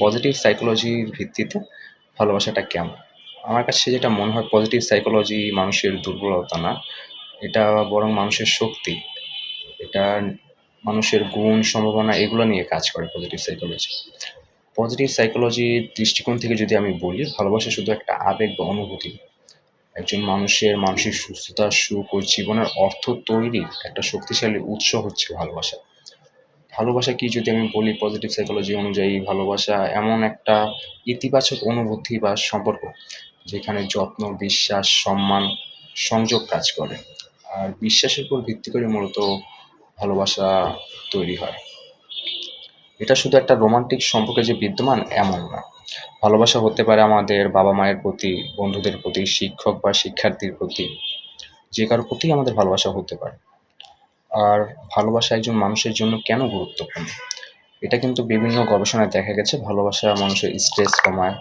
Positive সাইকোলজির ভিত্তিতে ভালোবাসাটা কেমন? আমার কাছে যেটা মনে হয় পজিটিভ সাইকোলজি মানুষের দুর্বলতা না, এটা বরং মানুষের শক্তি। এটা মানুষের গুণ, সম্ভাবনা এগুলো নিয়ে কাজ করে পজিটিভ সাইকোলজি। পজিটিভ সাইকোলজির দৃষ্টিকোণ থেকে যদি আমি বলি, ভালোবাসা শুধু একটা আবেগ বা অনুভূতি না। একজন মানুষের মানসিক সুস্থতা, সুখ ও জীবনের অর্থ তৈরির একটা শক্তিশালী উৎস হচ্ছে ভালোবাসা। ভালোবাসা কি যদি আমি বলি পজিটিভ সাইকোলজি অনুযায়ী ভালোবাসা এমন একটা ইতিবাচক অনুভূতি বা সম্পর্ক যেখানে যত্ন, বিশ্বাস, সম্মান, সংযোগ কাজ করে। আর বিশ্বাসের উপর ভিত্তি করে মূলত ভালোবাসা তৈরি হয়। এটা শুধু একটা রোমান্টিক সম্পর্কে যে বিদ্যমান এমন না। ভালোবাসা হতে পারে আমাদের বাবা-মায়ের প্রতি, বন্ধুদের প্রতি, শিক্ষক বা শিক্ষার্থীর প্রতি, যে কারো প্রতিই আমাদের ভালোবাসা হতে পারে। আর ভালোবাসা একজন মানুষের জন্য কেন গুরুত্বপূর্ণ? এটা কিন্তু বিভিন্ন গবেষণায় দেখা গেছে ভালোবাসা মানুষের স্ট্রেস কমায়,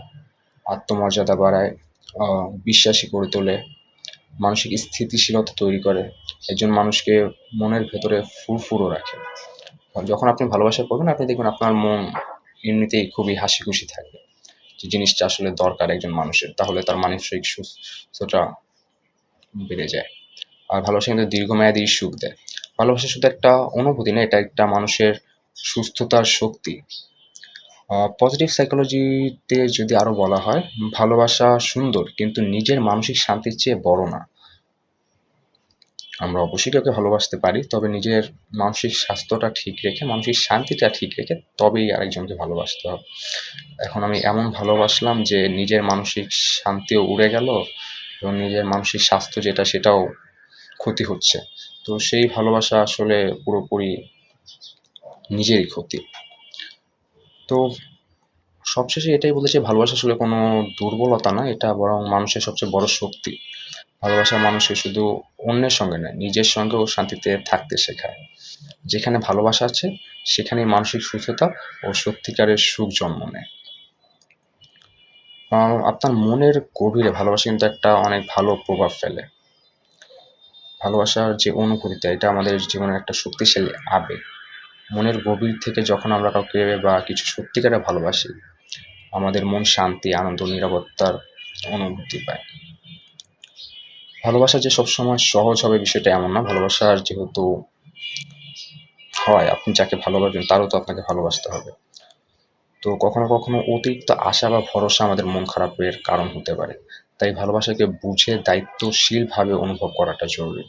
আত্মমর্যাদা বাড়ায়, বিশ্বাসী করে তোলে, মানসিক স্থিতিশীলতা তৈরি করে, একজন মানুষকে মনের ভেতরে ফুরফুরো রাখে। যখন আপনি ভালোবাসা করবেন আপনি দেখবেন আপনার মন এমনিতেই খুবই হাসিখুশি থাকবে। যে জিনিসটা আসলে দরকার একজন মানুষের। তাহলে তার মানসিক সুস্থতা বেড়ে যায়। আর ভালোবাসা কিন্তু দীর্ঘমেয়াদী সুখ দেয়। ভালোবাসা শুধু একটা অনুভূতি না, এটা একটা মানুষের সুস্থতার শক্তি। পজিটিভ সাইকোলজিতে যদি আরো বলা হয়, ভালোবাসা সুন্দর কিন্তু নিজের মানসিক শান্তির চেয়ে বড় না। আমরা অবশ্যই কাউকে ভালোবাসতে পারি, তবে নিজের মানসিক স্বাস্থ্যটা ঠিক রেখে, মানসিক শান্তিটা ঠিক রেখে তবেই আরেকজনকে ভালোবাসতে হবে। এখন আমি এমন ভালোবাসলাম যে নিজের মানসিক শান্তিও উড়ে গেল এবং নিজের মানসিক স্বাস্থ্য যেটা সেটাও ক্ষতি হচ্ছে। তো সেই ভালোবাসা আসলে পুরোপুরি নিজেরই ক্ষতি। তো সবশেষে এটাই বলতে চাই ভালোবাসা আসলে কোনো দুর্বলতা না, এটা বরং মানুষের সবচেয়ে বড় শক্তি। ভালোবাসা মানুষকে শুধু অন্যের সঙ্গে নয়, নিজের সঙ্গেও শান্তিতে থাকতে শেখায়। যেখানে ভালোবাসা আছে সেখানেই মানসিক সুস্থতা ও সত্যিকারের সুখ জন্ম নেয়। আপনার মনের গভীরে ভালোবাসা কিন্তু একটা অনেক ভালো প্রভাব ফেলে। ভালোবাসার যে অনুভূতিটা এটা আমাদের জীবনের একটা শক্তিশালী আবেগ। মনের গভীর থেকে যখন আমরা কাউকে বা কিছু সত্যিকারে ভালোবাসি, আমাদের মন শান্তি, আনন্দ, নিরাপত্তার অনুভূতি পায়। ভালোবাসা যে সবসময় সহজ হবে বিষয়টা এমন না। ভালোবাসার যেহেতু হয়, আপনি যাকে ভালোবাসবেন তারও তো আপনাকে ভালোবাসতে হবে। তো কখনো, কখনো অতিরিক্ত আশা বা ভরসা আমাদের মন খারাপের কারণ হতে পারে। তাই ভালোবাসাকে বুঝে দায়িত্বশীলভাবে অনুভব করাটা জরুরি।